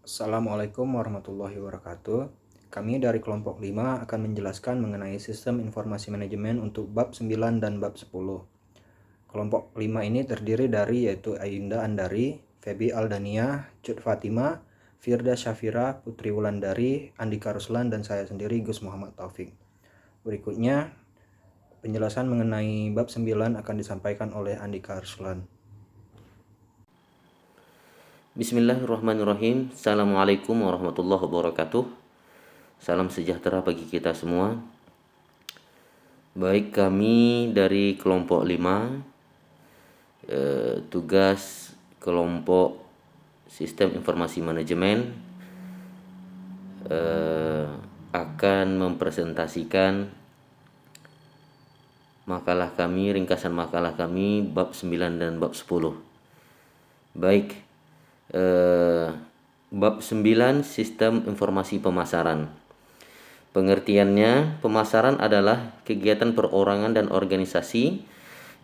Assalamualaikum warahmatullahi wabarakatuh. Kami dari kelompok 5 akan menjelaskan mengenai sistem informasi manajemen untuk bab 9 dan bab 10. Kelompok 5 ini terdiri dari yaitu Ayunda Andari, Febi Aldania, Cut Fatima, Firda Syafira, Putri Wulandari, Andika Ruslan, dan saya sendiri Gus Muhammad Taufik. Berikutnya penjelasan mengenai bab 9 akan disampaikan oleh Andika Ruslan. Bismillahirrahmanirrahim. Assalamualaikum warahmatullahi wabarakatuh. Salam sejahtera bagi kita semua. Baik, kami dari kelompok 5, tugas kelompok sistem informasi manajemen akan mempresentasikan ringkasan makalah kami bab 9 dan bab 10. Baik, bab 9 sistem informasi pemasaran. Pengertiannya, pemasaran adalah kegiatan perorangan dan organisasi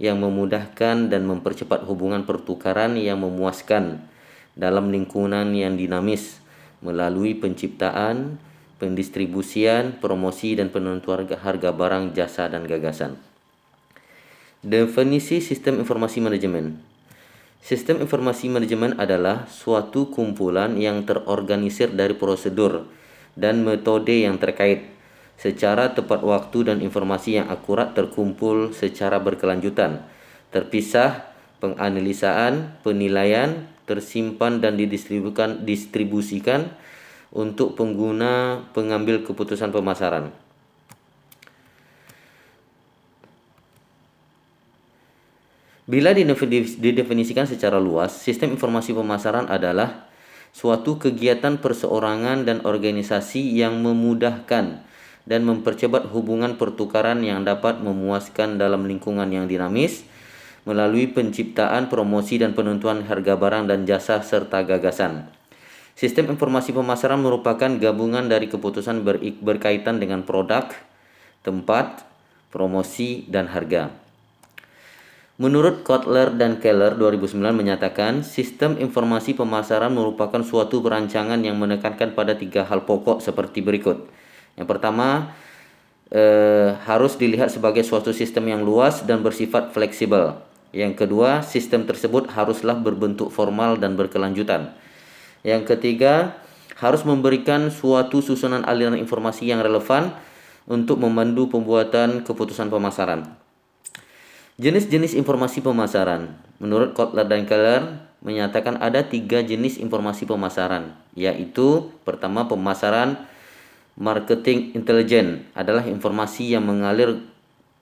yang memudahkan dan mempercepat hubungan pertukaran yang memuaskan dalam lingkungan yang dinamis melalui penciptaan, pendistribusian, promosi, dan penentuan harga barang, jasa, dan gagasan. Definisi sistem informasi manajemen. Sistem informasi manajemen adalah suatu kumpulan yang terorganisir dari prosedur dan metode yang terkait secara tepat waktu dan informasi yang akurat terkumpul secara berkelanjutan, terpisah, penganalisaan, penilaian, tersimpan dan distribusikan untuk pengguna pengambil keputusan pemasaran. Bila didefinisikan secara luas, sistem informasi pemasaran adalah suatu kegiatan perseorangan dan organisasi yang memudahkan dan mempercepat hubungan pertukaran yang dapat memuaskan dalam lingkungan yang dinamis melalui penciptaan, promosi, dan penentuan harga barang dan jasa serta gagasan. Sistem informasi pemasaran merupakan gabungan dari keputusan berkaitan dengan produk, tempat, promosi, dan harga. Menurut Kotler dan Keller 2009 menyatakan, sistem informasi pemasaran merupakan suatu perancangan yang menekankan pada 3 hal pokok seperti berikut. Yang pertama, harus dilihat sebagai suatu sistem yang luas dan bersifat fleksibel. Yang kedua, sistem tersebut haruslah berbentuk formal dan berkelanjutan. Yang ketiga, harus memberikan suatu susunan aliran informasi yang relevan untuk memandu pembuatan keputusan pemasaran. Jenis-jenis informasi pemasaran. Menurut Kotler dan Keller menyatakan ada 3 jenis informasi pemasaran, yaitu pertama, pemasaran marketing intelijen adalah informasi yang mengalir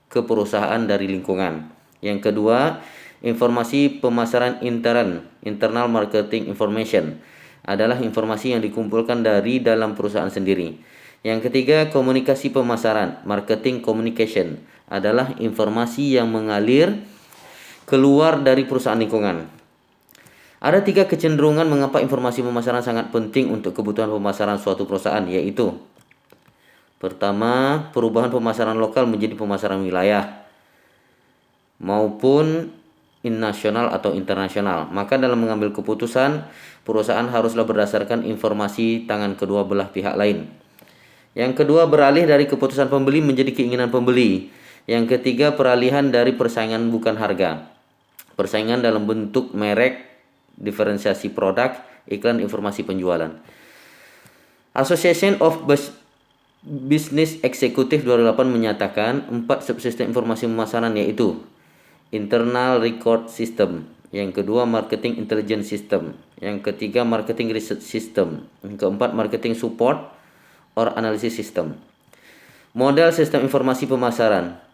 ke perusahaan dari lingkungan. Yang kedua, informasi pemasaran internal marketing information adalah informasi yang dikumpulkan dari dalam perusahaan sendiri. Yang ketiga, komunikasi pemasaran, marketing communication, adalah informasi yang mengalir keluar dari perusahaan lingkungan. Ada 3 kecenderungan mengapa informasi pemasaran sangat penting untuk kebutuhan pemasaran suatu perusahaan, yaitu pertama, perubahan pemasaran lokal menjadi pemasaran wilayah maupun nasional atau internasional. Maka dalam mengambil keputusan, perusahaan haruslah berdasarkan informasi tangan kedua belah pihak lain. Yang kedua, beralih dari keputusan pembeli menjadi keinginan pembeli. Yang ketiga, peralihan dari persaingan bukan harga. Persaingan dalam bentuk merek, diferensiasi produk, iklan, informasi penjualan. Association of Business Executive 2008 menyatakan 4 subsistem informasi pemasaran, yaitu internal record system, yang kedua marketing intelligence system, yang ketiga marketing research system, yang keempat marketing support or analysis system. Model sistem informasi pemasaran.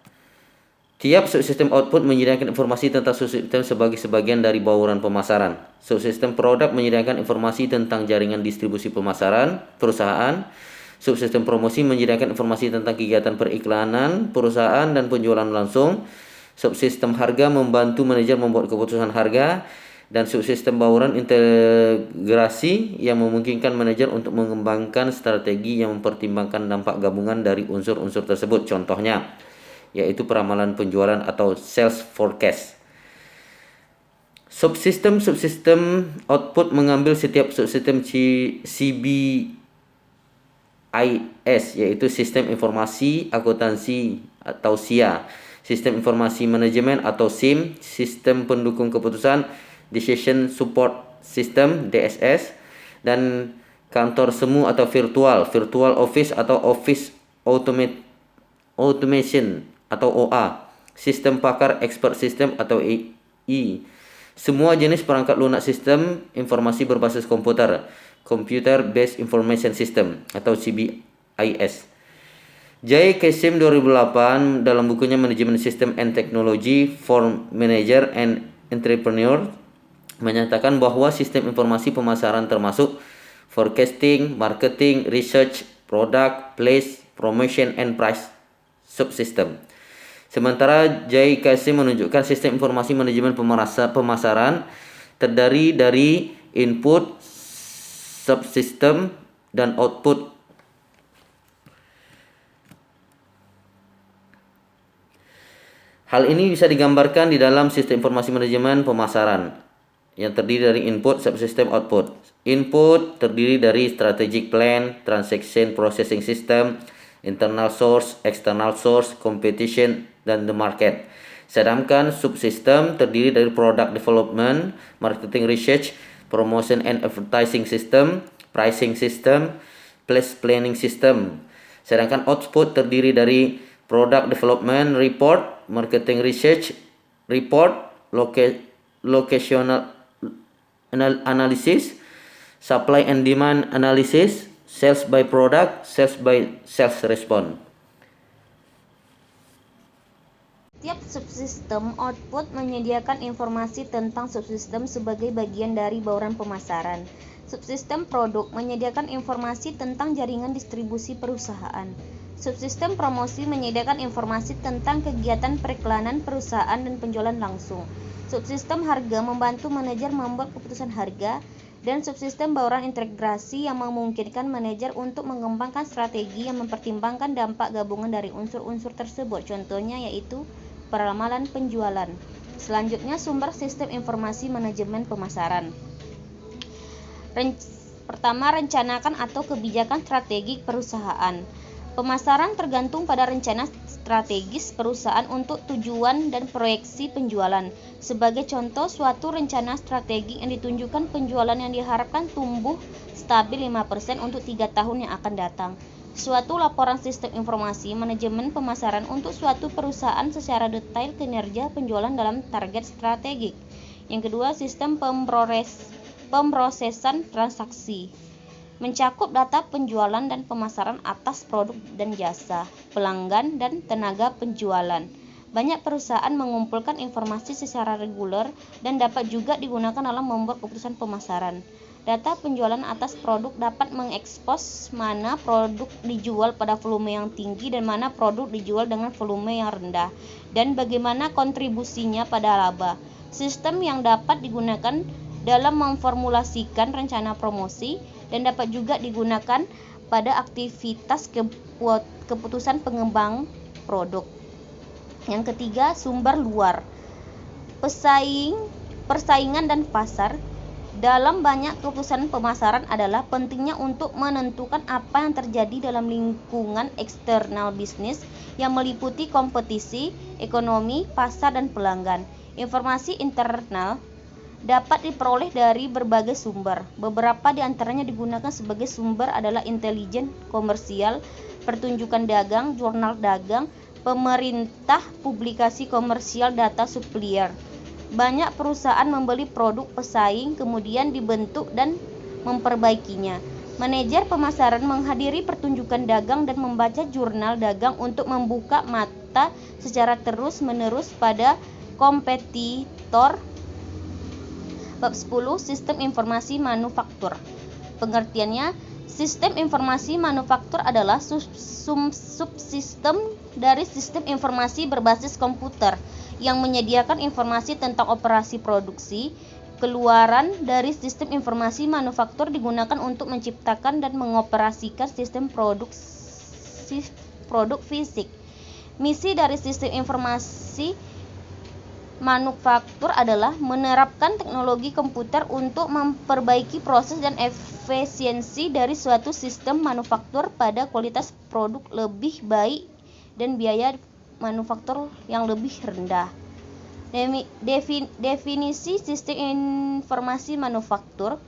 Tiap subsistem output menyediakan informasi tentang subsistem sebagai sebagian dari bauran pemasaran. Subsistem produk menyediakan informasi tentang jaringan distribusi pemasaran perusahaan. Subsistem promosi menyediakan informasi tentang kegiatan periklanan perusahaan dan penjualan langsung. Subsistem harga membantu manajer membuat keputusan harga. Dan subsistem bauran integrasi yang memungkinkan manajer untuk mengembangkan strategi yang mempertimbangkan dampak gabungan dari unsur-unsur tersebut. Contohnya, yaitu peramalan penjualan atau sales forecast. Subsistem output mengambil setiap subsistem CBIS, yaitu Sistem Informasi Akuntansi atau SIA, Sistem Informasi Manajemen atau SIM, Sistem Pendukung Keputusan Decision Support System DSS, dan kantor semu atau virtual office atau office automation atau OA, Sistem Pakar Expert System atau AI. Semua jenis perangkat lunak sistem informasi berbasis komputer, Computer Based Information System atau CBIS. Jay Kasim 2008 dalam bukunya Manajemen System and Technology for Manager and Entrepreneur menyatakan bahwa sistem informasi pemasaran termasuk forecasting, marketing, research, product, place, promotion, and price subsystem. Sementara Jay Kasim menunjukkan sistem informasi manajemen pemasaran terdiri dari input, subsystem, dan output. Hal ini bisa digambarkan di dalam sistem informasi manajemen pemasaran yang terdiri dari input, subsystem, output. Input terdiri dari strategic plan, transaction processing system, internal source, external source, competition, dan the market. Sedangkan subsystem terdiri dari product development, marketing research, promotion and advertising system, pricing system, place planning system. Sedangkan output terdiri dari product development report, marketing research report, locational analysis, supply and demand analysis, sales by product, sales by sales response. Setiap subsistem output menyediakan informasi tentang subsistem sebagai bagian dari bauran pemasaran. Subsistem produk menyediakan informasi tentang jaringan distribusi perusahaan. Subsistem promosi menyediakan informasi tentang kegiatan periklanan perusahaan dan penjualan langsung. Subsistem harga membantu manajer membuat keputusan harga, dan subsistem bauran integrasi yang memungkinkan manajer untuk mengembangkan strategi yang mempertimbangkan dampak gabungan dari unsur-unsur tersebut. Contohnya yaitu peramalan penjualan. Selanjutnya, sumber sistem informasi manajemen pemasaran. Pertama, rencanakan atau kebijakan strategik perusahaan. Pemasaran tergantung pada rencana strategis perusahaan untuk tujuan dan proyeksi penjualan. Sebagai contoh, suatu rencana strategi yang ditunjukkan penjualan yang diharapkan tumbuh stabil 5% untuk 3 tahun yang akan datang. Suatu laporan sistem informasi manajemen pemasaran untuk suatu perusahaan secara detail kinerja penjualan dalam target strategik. Yang kedua, sistem pemrosesan transaksi mencakup data penjualan dan pemasaran atas produk dan jasa, pelanggan, dan tenaga penjualan. Banyak perusahaan mengumpulkan informasi secara reguler dan dapat juga digunakan dalam membuat keputusan pemasaran. Data penjualan atas produk dapat mengekspos mana produk dijual pada volume yang tinggi dan mana produk dijual dengan volume yang rendah, dan bagaimana kontribusinya pada laba. Sistem yang dapat digunakan dalam memformulasikan rencana promosi dan dapat juga digunakan pada aktivitas keputusan pengembang produk. Yang ketiga, sumber luar. Persaingan dan pasar. Dalam banyak keputusan pemasaran adalah pentingnya untuk menentukan apa yang terjadi dalam lingkungan eksternal bisnis yang meliputi kompetisi, ekonomi, pasar, dan pelanggan. Informasi internal dapat diperoleh dari berbagai sumber. Beberapa di antaranya digunakan sebagai sumber adalah intelijen komersial, pertunjukan dagang, jurnal dagang, pemerintah, publikasi komersial, data supplier. Banyak perusahaan membeli produk pesaing, kemudian dibentuk dan memperbaikinya. Manajer pemasaran menghadiri pertunjukan dagang dan membaca jurnal dagang untuk membuka mata secara terus-menerus pada kompetitor. Bab 10. Sistem informasi manufaktur. Pengertiannya, sistem informasi manufaktur adalah subsistem dari sistem informasi berbasis komputer yang menyediakan informasi tentang operasi produksi. Keluaran dari sistem informasi manufaktur digunakan untuk menciptakan dan mengoperasikan sistem produk fisik. Misi dari sistem informasi manufaktur adalah menerapkan teknologi komputer untuk memperbaiki proses dan efisiensi dari suatu sistem manufaktur pada kualitas produk lebih baik dan biaya manufaktur yang lebih rendah. Definisi sistem informasi manufaktur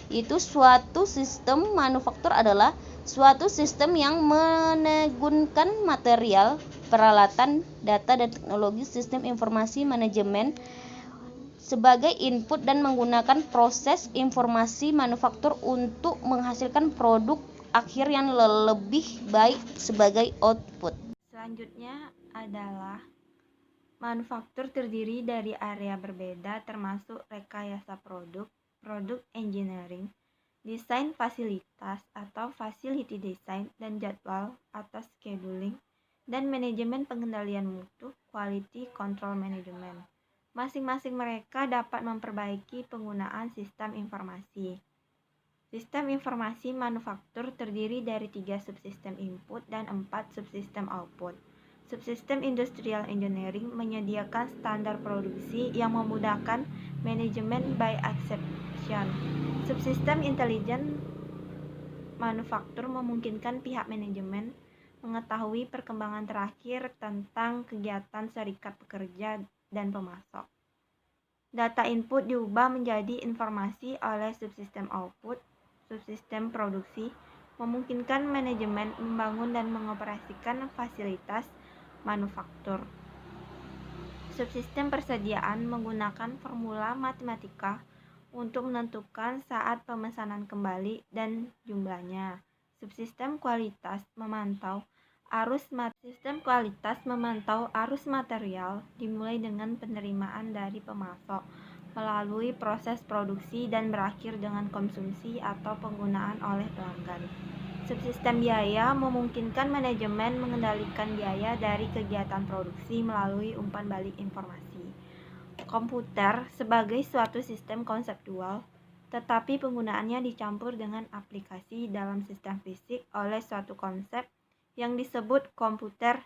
itu suatu sistem manufaktur adalah suatu sistem yang menggunakan material, peralatan, data, dan teknologi sistem informasi manajemen sebagai input dan menggunakan proses informasi manufaktur untuk menghasilkan produk akhir yang lebih baik sebagai output. Selanjutnya adalah manufaktur terdiri dari area berbeda termasuk rekayasa produk, product engineering, desain fasilitas atau facility design, dan jadwal atau scheduling, dan manajemen pengendalian mutu, quality control management. Masing-masing mereka dapat memperbaiki penggunaan sistem informasi. Sistem informasi manufaktur terdiri dari 3 subsistem input dan 4 subsistem output. Subsistem industrial engineering menyediakan standar produksi yang memudahkan manajemen by exception. Subsistem intelijen manufaktur memungkinkan pihak manajemen mengetahui perkembangan terakhir tentang kegiatan serikat pekerja dan pemasok. Data input diubah menjadi informasi oleh subsistem output. Subsistem produksi memungkinkan manajemen membangun dan mengoperasikan fasilitas manufaktur. Subsistem persediaan menggunakan formula matematika untuk menentukan saat pemesanan kembali dan jumlahnya. Subsistem kualitas memantau arus material dimulai dengan penerimaan dari pemasok melalui proses produksi dan berakhir dengan konsumsi atau penggunaan oleh pelanggan. Subsistem biaya memungkinkan manajemen mengendalikan biaya dari kegiatan produksi melalui umpan balik informasi. Komputer sebagai suatu sistem konseptual, tetapi penggunaannya dicampur dengan aplikasi dalam sistem fisik oleh suatu konsep yang disebut Computer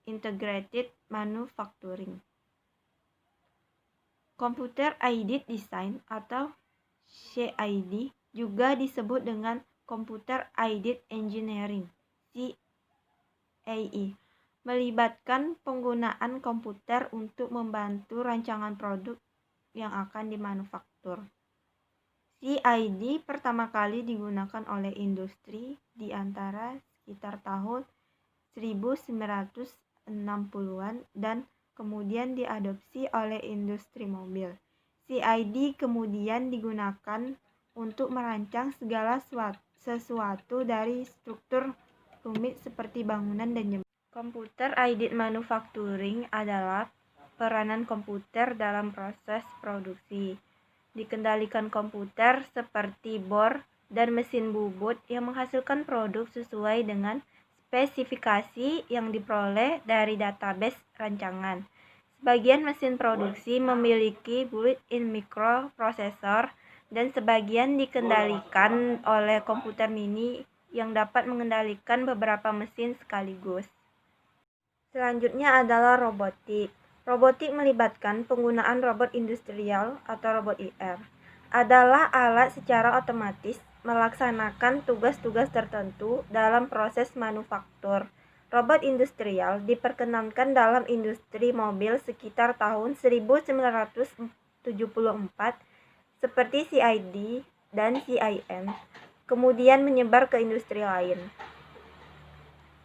Integrated Manufacturing. Computer Aided Design atau CAD juga disebut dengan Computer Aided Engineering (CAE), melibatkan penggunaan komputer untuk membantu rancangan produk yang akan dimanufaktur. CAD pertama kali digunakan oleh industri di antara sekitar tahun 1960-an dan kemudian diadopsi oleh industri mobil. CAD kemudian digunakan untuk merancang segala sesuatu dari struktur rumit seperti bangunan dan jembatan. Computer Aided Manufacturing adalah peranan komputer dalam proses produksi. Dikendalikan komputer seperti bor dan mesin bubut yang menghasilkan produk sesuai dengan spesifikasi yang diperoleh dari database rancangan. Sebagian mesin produksi memiliki built-in microprocessor dan sebagian dikendalikan oleh komputer mini yang dapat mengendalikan beberapa mesin sekaligus. Selanjutnya adalah robotik. Robotik melibatkan penggunaan robot industrial atau robot IR. Adalah alat secara otomatis melaksanakan tugas-tugas tertentu dalam proses manufaktur. Robot industrial diperkenalkan dalam industri mobil sekitar tahun 1974 seperti CID dan CIM, kemudian menyebar ke industri lain.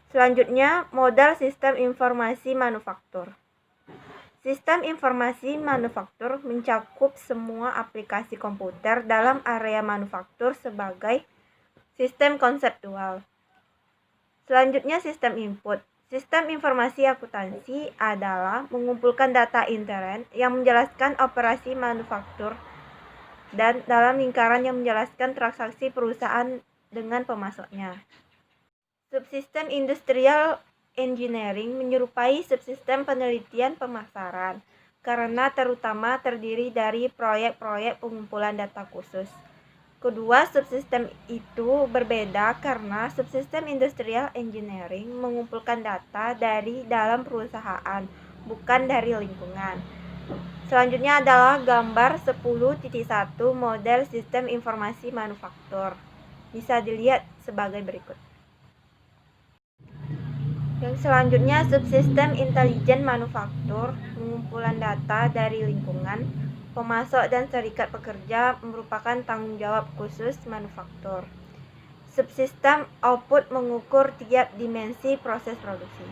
Selanjutnya, modal sistem informasi manufaktur. Sistem informasi manufaktur mencakup semua aplikasi komputer dalam area manufaktur sebagai sistem konseptual. Selanjutnya, sistem input. Sistem informasi akuntansi adalah mengumpulkan data intern yang menjelaskan operasi manufaktur dan dalam lingkaran yang menjelaskan transaksi perusahaan dengan pemasoknya. Subsistem industrial engineering menyerupai subsistem penelitian pemasaran karena terutama terdiri dari proyek-proyek pengumpulan data khusus. Kedua subsistem itu berbeda karena subsistem industrial engineering mengumpulkan data dari dalam perusahaan, bukan dari lingkungan. Selanjutnya adalah gambar 10.1 model sistem informasi manufaktur. Bisa dilihat sebagai berikut. Yang selanjutnya, subsistem intelijen manufaktur, pengumpulan data dari lingkungan, pemasok dan serikat pekerja merupakan tanggung jawab khusus manufaktur. Subsistem output mengukur tiap dimensi proses produksi.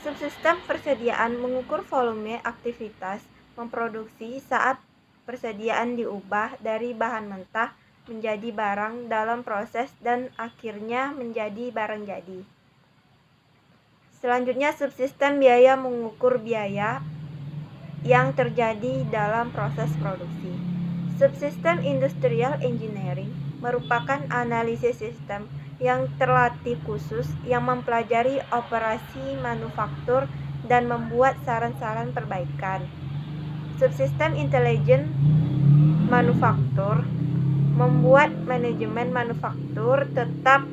Subsistem persediaan mengukur volume aktivitas memproduksi saat persediaan diubah dari bahan mentah menjadi barang dalam proses dan akhirnya menjadi barang jadi. Selanjutnya, subsistem biaya mengukur biaya yang terjadi dalam proses produksi. Subsistem industrial engineering merupakan analisis sistem yang terlatih khusus yang mempelajari operasi manufaktur dan membuat saran-saran perbaikan. Subsistem intelijen manufaktur membuat manajemen manufaktur tetap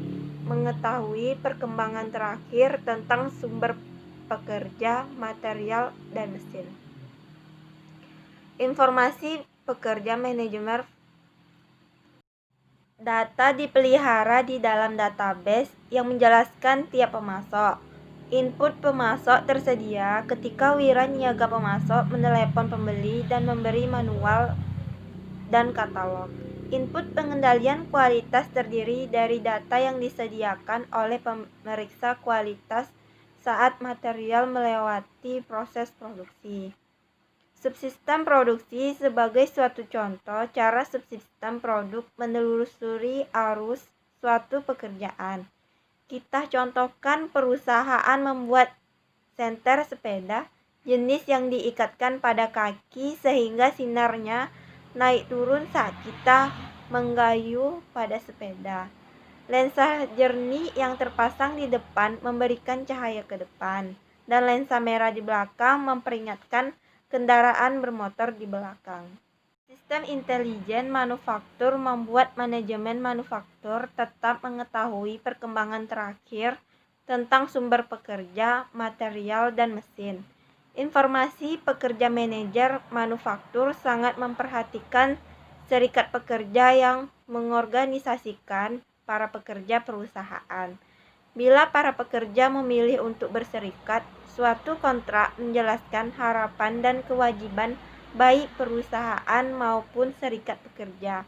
mengetahui perkembangan terakhir tentang sumber pekerja, material, dan mesin. Informasi pekerja manajemen data dipelihara di dalam database yang menjelaskan tiap pemasok. Input pemasok tersedia ketika wira niaga pemasok menelepon pembeli dan memberi manual dan katalog. Input pengendalian kualitas terdiri dari data yang disediakan oleh pemeriksa kualitas saat material melewati proses produksi. Subsistem produksi sebagai suatu contoh cara subsistem produk menelusuri arus suatu pekerjaan. Kita contohkan perusahaan membuat senter sepeda jenis yang diikatkan pada kaki sehingga sinarnya naik turun saat kita menggayuh pada sepeda. Lensa jernih yang terpasang di depan memberikan cahaya ke depan, dan lensa merah di belakang memperingatkan kendaraan bermotor di belakang. Sistem intelijen manufaktur membuat manajemen manufaktur tetap mengetahui perkembangan terakhir tentang sumber pekerja, material, dan mesin. Informasi pekerja manajer manufaktur sangat memperhatikan serikat pekerja yang mengorganisasikan para pekerja perusahaan. Bila para pekerja memilih untuk berserikat, suatu kontrak menjelaskan harapan dan kewajiban baik perusahaan maupun serikat pekerja.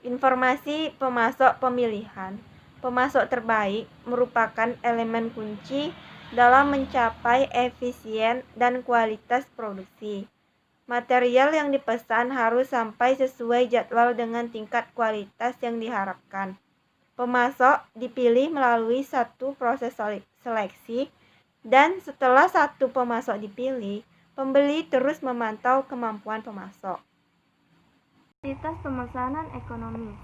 Informasi pemasok pemilihan. Pemasok terbaik merupakan elemen kunci dalam mencapai efisien dan kualitas produksi. Material yang dipesan harus sampai sesuai jadwal dengan tingkat kualitas yang diharapkan. Pemasok dipilih melalui satu proses seleksi, dan setelah satu pemasok dipilih, pembeli terus memantau kemampuan pemasok. Kuantitas pemesanan ekonomis.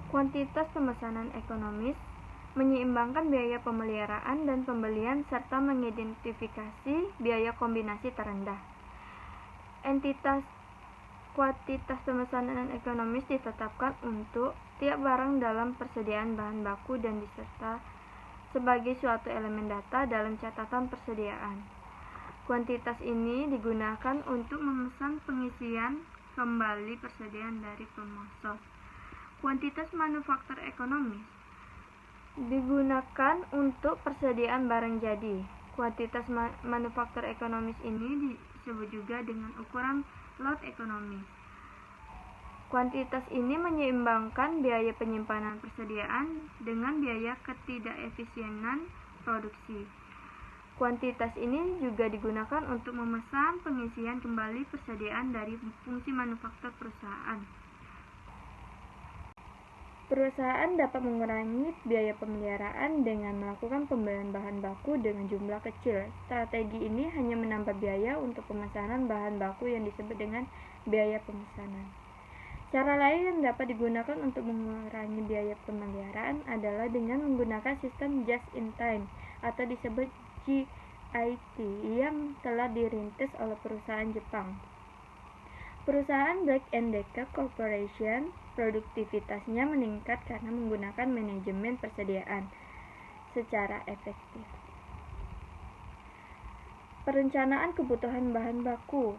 Kuantitas pemesanan ekonomis menyeimbangkan biaya pemeliharaan dan pembelian serta mengidentifikasi biaya kombinasi terendah. Kuantitas pemesanan ekonomis ditetapkan untuk tiap barang dalam persediaan bahan baku dan diserta sebagai suatu elemen data dalam catatan persediaan. Kuantitas ini digunakan untuk memesan pengisian kembali persediaan dari pemasok. Kuantitas manufaktur ekonomis digunakan untuk persediaan barang jadi. Kuantitas manufaktur ekonomis ini disebut juga dengan ukuran lot ekonomis. Kuantitas ini menyeimbangkan biaya penyimpanan persediaan dengan biaya ketidakefisienan produksi. Kuantitas ini juga digunakan untuk memesan pengisian kembali persediaan dari fungsi manufaktur perusahaan. Perusahaan dapat mengurangi biaya pemeliharaan dengan melakukan pembelian bahan baku dengan jumlah kecil. Strategi ini hanya menambah biaya untuk pemesanan bahan baku yang disebut dengan biaya pemesanan. Cara lain yang dapat digunakan untuk mengurangi biaya pemeliharaan adalah dengan menggunakan sistem just-in-time atau disebut JIT yang telah dirintis oleh perusahaan Jepang. Perusahaan Black & Decker Corporation produktivitasnya meningkat karena menggunakan manajemen persediaan secara efektif. Perencanaan kebutuhan bahan baku.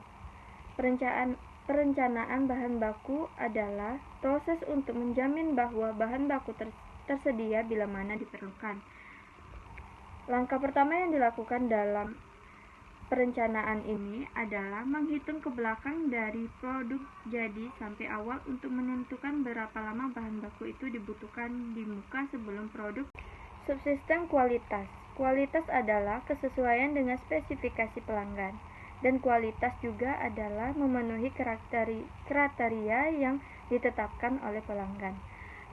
Perencanaan bahan baku adalah proses untuk menjamin bahwa bahan baku tersedia bila mana diperlukan. Langkah pertama yang dilakukan dalam perencanaan ini adalah menghitung ke belakang dari produk jadi sampai awal untuk menentukan berapa lama bahan baku itu dibutuhkan di muka sebelum produk. Subsistem kualitas. Kualitas adalah kesesuaian dengan spesifikasi pelanggan, dan kualitas juga adalah memenuhi kriteria yang ditetapkan oleh pelanggan.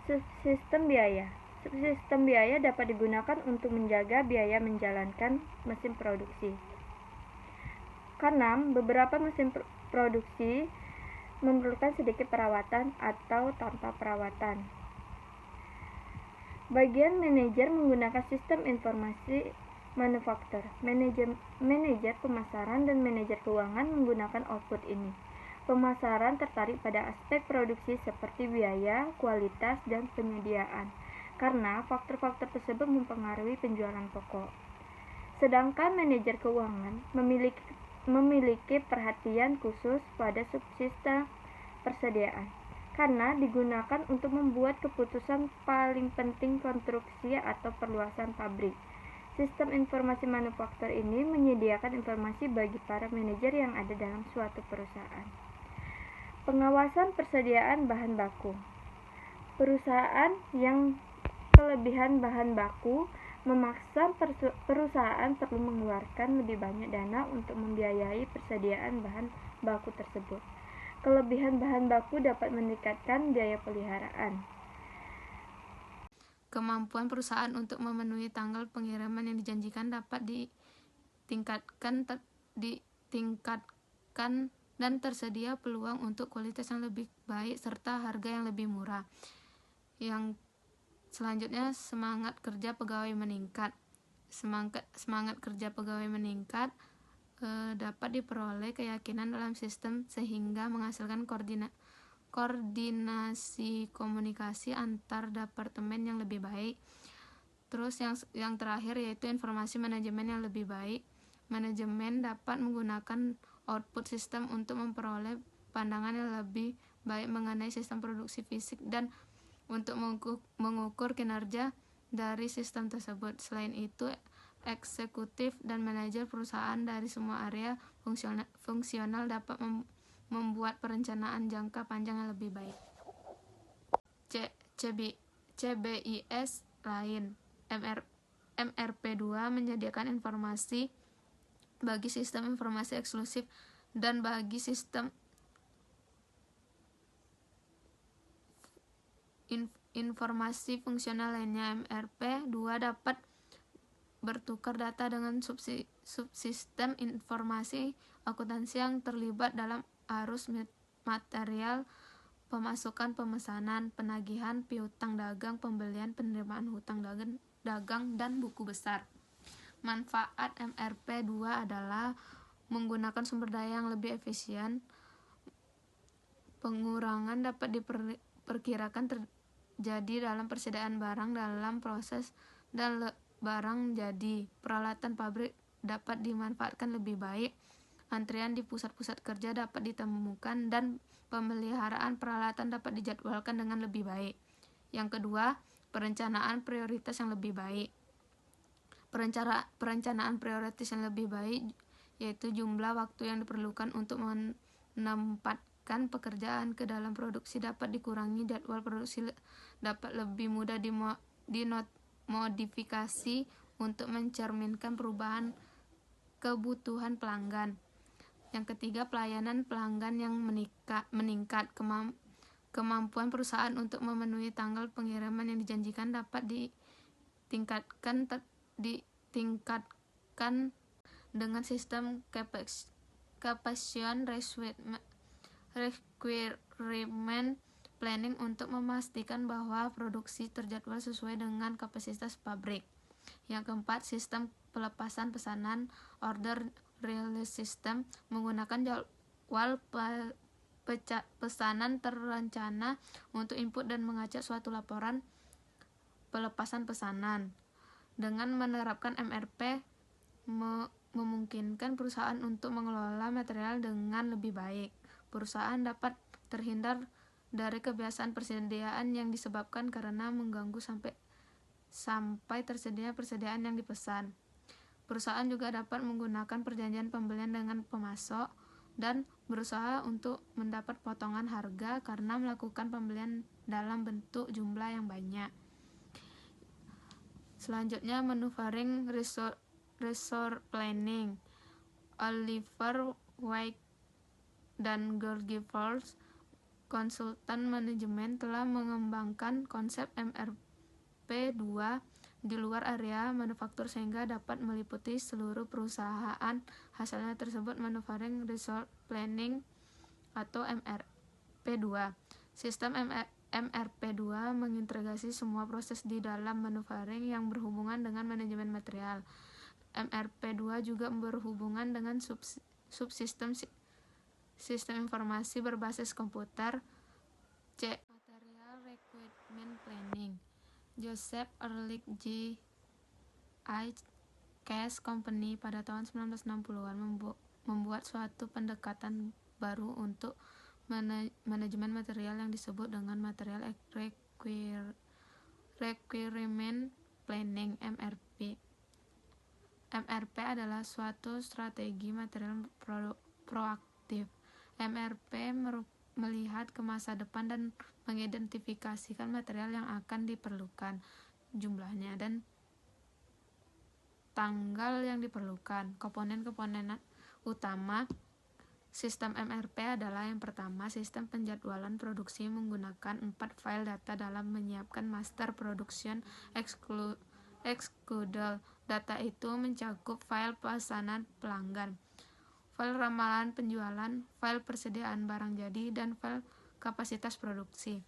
Subsistem biaya. Subsistem biaya dapat digunakan untuk menjaga biaya menjalankan mesin produksi. Keenam, beberapa mesin produksi memerlukan sedikit perawatan atau tanpa perawatan. Bagian manajer menggunakan sistem informasi manufaktur. Manajer pemasaran dan manajer keuangan menggunakan output ini. Pemasaran tertarik pada aspek produksi seperti biaya, kualitas, dan penyediaan, karena faktor-faktor tersebut mempengaruhi penjualan pokok. Sedangkan manajer keuangan memiliki perhatian khusus pada subsistem persediaan, karena digunakan untuk membuat keputusan paling penting konstruksi atau perluasan pabrik. Sistem informasi manufaktur ini menyediakan informasi bagi para manajer yang ada dalam suatu perusahaan. Pengawasan persediaan bahan baku. Perusahaan yang kelebihan bahan baku memaksa perusahaan perlu mengeluarkan lebih banyak dana untuk membiayai persediaan bahan baku tersebut. Kelebihan bahan baku dapat meningkatkan biaya peliharaan. Kemampuan perusahaan untuk memenuhi tanggal pengiriman yang dijanjikan dapat ditingkatkan dan tersedia peluang untuk kualitas yang lebih baik serta harga yang lebih murah. Yang selanjutnya, semangat kerja pegawai meningkat. Semangat kerja pegawai meningkat dapat diperoleh keyakinan dalam sistem sehingga menghasilkan koordinasi komunikasi antar departemen yang lebih baik. Terus yang terakhir yaitu informasi manajemen yang lebih baik. Manajemen dapat menggunakan output sistem untuk memperoleh pandangan yang lebih baik mengenai sistem produksi fisik dan untuk mengukur kinerja dari sistem tersebut. Selain itu, eksekutif dan manajer perusahaan dari semua area fungsional dapat membuat perencanaan jangka panjang yang lebih baik. CBIS lain. MRP2 menyediakan informasi bagi sistem informasi eksklusif dan bagi sistem informasi fungsional lainnya. MRP2 dapat bertukar data dengan subsistem informasi akuntansi yang terlibat dalam arus material, pemasukan, pemesanan, penagihan, piutang dagang, pembelian, penerimaan hutang dagang, dan buku besar. Manfaat MRP2 adalah menggunakan sumber daya yang lebih efisien. Pengurangan dapat diperkirakan terjadi dalam persediaan barang dalam proses dan barang jadi. Peralatan pabrik dapat dimanfaatkan lebih baik. Antrian di pusat-pusat kerja dapat ditemukan dan pemeliharaan peralatan dapat dijadwalkan dengan lebih baik. Yang kedua, perencanaan prioritas yang lebih baik. Perencanaan prioritas yang lebih baik yaitu jumlah waktu yang diperlukan untuk menempatkan pekerjaan ke dalam produksi dapat dikurangi, jadwal produksi dapat lebih mudah dimodifikasi untuk mencerminkan perubahan kebutuhan pelanggan. Yang ketiga, pelayanan pelanggan yang meningkat. Kemampuan perusahaan untuk memenuhi tanggal pengiriman yang dijanjikan dapat ditingkatkan dengan sistem capacity requirement planning untuk memastikan bahwa produksi terjadwal sesuai dengan kapasitas pabrik. Yang keempat, sistem pelepasan pesanan order release system menggunakan jadwal pesanan terencana untuk input dan mengacak suatu laporan pelepasan pesanan. Dengan menerapkan MRP, memungkinkan perusahaan untuk mengelola material dengan lebih baik. Perusahaan dapat terhindar dari kebiasaan persediaan yang disebabkan karena mengganggu sampai tersedia persediaan yang dipesan. Perusahaan juga dapat menggunakan perjanjian pembelian dengan pemasok dan berusaha untuk mendapat potongan harga karena melakukan pembelian dalam bentuk jumlah yang banyak. Selanjutnya, maneuvering resource planning. Oliver Wycke dan George Falls, konsultan manajemen, telah mengembangkan konsep MRP2 di luar area manufaktur sehingga dapat meliputi seluruh perusahaan. Hasilnya tersebut maneuvering resource planning atau MRP2. Sistem MRP2 mengintegrasi semua proses di dalam maneuvering yang berhubungan dengan manajemen material. MRP2 juga berhubungan dengan subsistem sistem informasi berbasis komputer Material Requirement Planning. Joseph Ehrlich J. I. Case Company pada tahun 1960-an membuat suatu pendekatan baru untuk manajemen material yang disebut dengan Material Requirement Planning (MRP). MRP adalah suatu strategi material proaktif. MRP melihat ke masa depan dan mengidentifikasikan material yang akan diperlukan, jumlahnya, dan tanggal yang diperlukan. Komponen-komponen utama sistem MRP adalah yang pertama, sistem penjadwalan produksi menggunakan 4 file data dalam menyiapkan master production schedule. Data itu mencakup file pesanan pelanggan, file ramalan penjualan, file persediaan barang jadi, dan file kapasitas produksi.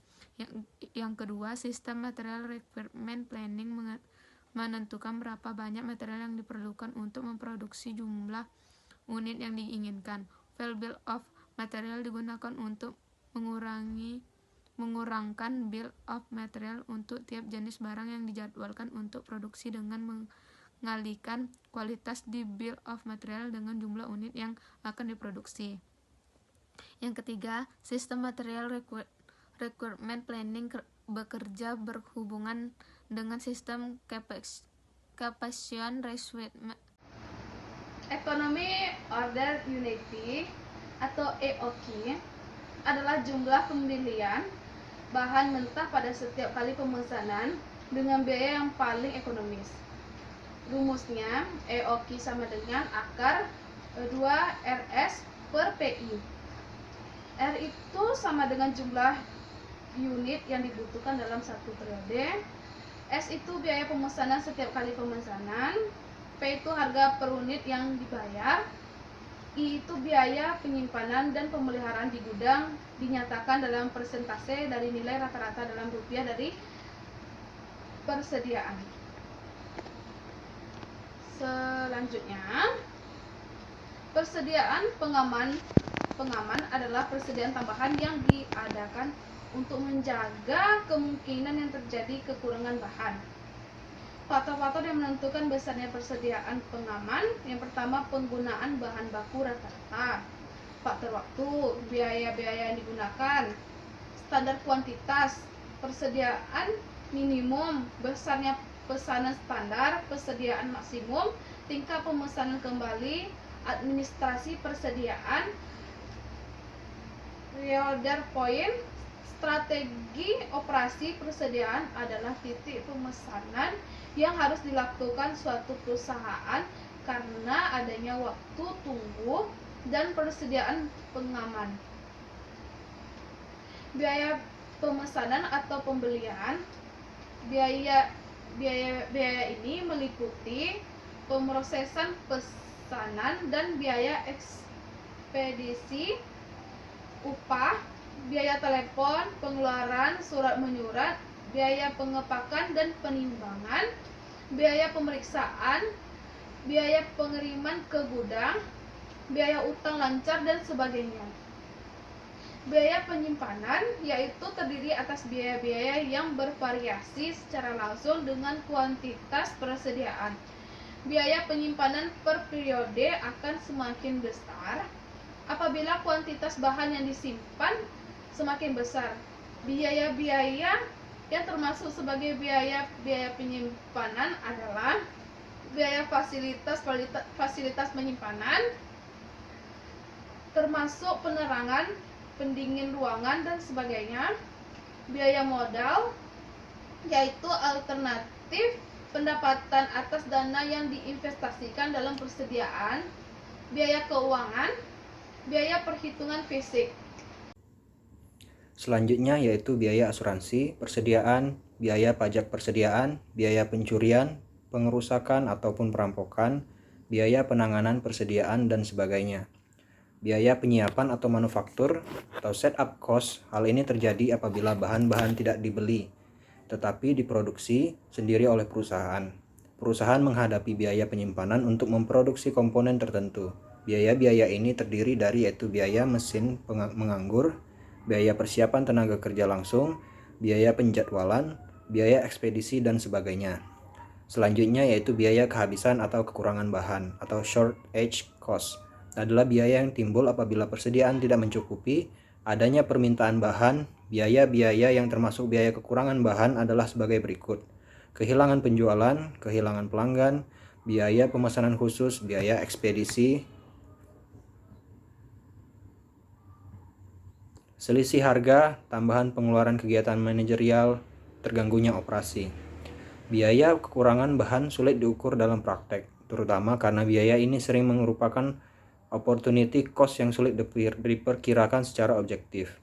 Yang kedua, sistem Material Requirement Planning menentukan berapa banyak material yang diperlukan untuk memproduksi jumlah unit yang diinginkan. File Bill of Material digunakan untuk mengurangkan Bill of Material untuk tiap jenis barang yang dijadwalkan untuk produksi dengan mengalihkan kualitas di Bill of Material dengan jumlah unit yang akan diproduksi. Yang ketiga, sistem Material Requirement Planning bekerja berhubungan dengan sistem Capacity Requirement. Economy Order Unity atau EOQ adalah jumlah pembelian bahan mentah pada setiap kali pemesanan dengan biaya yang paling ekonomis. Rumusnya, EOQ sama dengan akar 2RS per PI. R itu sama dengan jumlah unit yang dibutuhkan dalam satu periode. S itu biaya pemesanan setiap kali pemesanan. P itu harga per unit yang dibayar. I itu biaya penyimpanan dan pemeliharaan di gudang, dinyatakan dalam persentase dari nilai rata-rata dalam rupiah dari persediaan. Selanjutnya, persediaan pengaman adalah persediaan tambahan yang diadakan untuk menjaga kemungkinan yang terjadi kekurangan bahan. Faktor-faktor yang menentukan besarnya persediaan pengaman: yang pertama, penggunaan bahan baku rata-rata, faktor waktu, biaya-biaya yang digunakan, standar kuantitas, persediaan minimum, besarnya pesanan standar, persediaan maksimum, tingkat pemesanan kembali, administrasi persediaan, reorder point. Strategi operasi persediaan adalah titik pemesanan yang harus dilakukan suatu perusahaan karena adanya waktu tunggu dan persediaan pengaman. Biaya pemesanan atau pembelian. Biaya ini meliputi pemrosesan pesanan dan biaya ekspedisi, upah, biaya telepon, pengeluaran surat menyurat, biaya pengepakan dan penimbangan, biaya pemeriksaan, biaya pengiriman ke gudang, biaya utang lancar, dan sebagainya. Biaya penyimpanan yaitu terdiri atas biaya-biaya yang bervariasi secara langsung dengan kuantitas persediaan. biaya penyimpanan per periode akan semakin besar apabila kuantitas bahan yang disimpan semakin besar. Biaya-biaya yang termasuk sebagai biaya penyimpanan adalah biaya fasilitas penyimpanan, termasuk penerangan, pendingin ruangan dan sebagainya. Biaya modal, yaitu alternatif pendapatan atas dana yang diinvestasikan dalam persediaan. Biaya keuangan, biaya perhitungan fisik. Selanjutnya yaitu biaya asuransi, persediaan, biaya pajak persediaan, biaya pencurian, pengerusakan ataupun perampokan, biaya penanganan persediaan dan sebagainya. Biaya penyiapan atau manufaktur atau setup cost, hal ini terjadi apabila bahan-bahan tidak dibeli, tetapi diproduksi sendiri oleh perusahaan. Perusahaan menghadapi biaya penyimpanan untuk memproduksi komponen tertentu. Biaya-biaya ini terdiri dari yaitu biaya mesin menganggur, biaya persiapan tenaga kerja langsung, biaya penjadwalan, biaya ekspedisi dan sebagainya. Selanjutnya yaitu biaya kehabisan atau kekurangan bahan atau shortage cost. Adalah biaya yang timbul apabila persediaan tidak mencukupi, adanya permintaan bahan. Biaya-biaya yang termasuk biaya kekurangan bahan adalah sebagai berikut: kehilangan penjualan, kehilangan pelanggan, biaya pemesanan khusus, biaya ekspedisi, selisih harga, tambahan pengeluaran kegiatan manajerial, terganggunya operasi. Biaya kekurangan bahan sulit diukur dalam praktek, terutama karena biaya ini sering merupakan opportunity cost yang sulit diperkirakan secara objektif.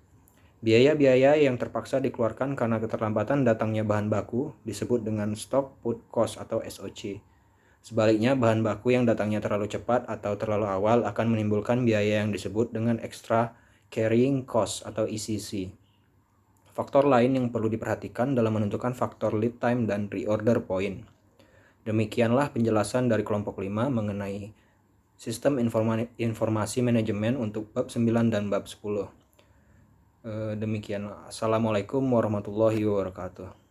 Biaya-biaya yang terpaksa dikeluarkan karena keterlambatan datangnya bahan baku disebut dengan stock put cost atau SOC. Sebaliknya, bahan baku yang datangnya terlalu cepat atau terlalu awal akan menimbulkan biaya yang disebut dengan extra carrying cost atau ECC. Faktor lain yang perlu diperhatikan dalam menentukan faktor lead time dan reorder point. Demikianlah penjelasan dari kelompok 5 mengenai sistem informasi manajemen untuk bab 9 dan bab 10. Demikian. Assalamualaikum warahmatullahi wabarakatuh.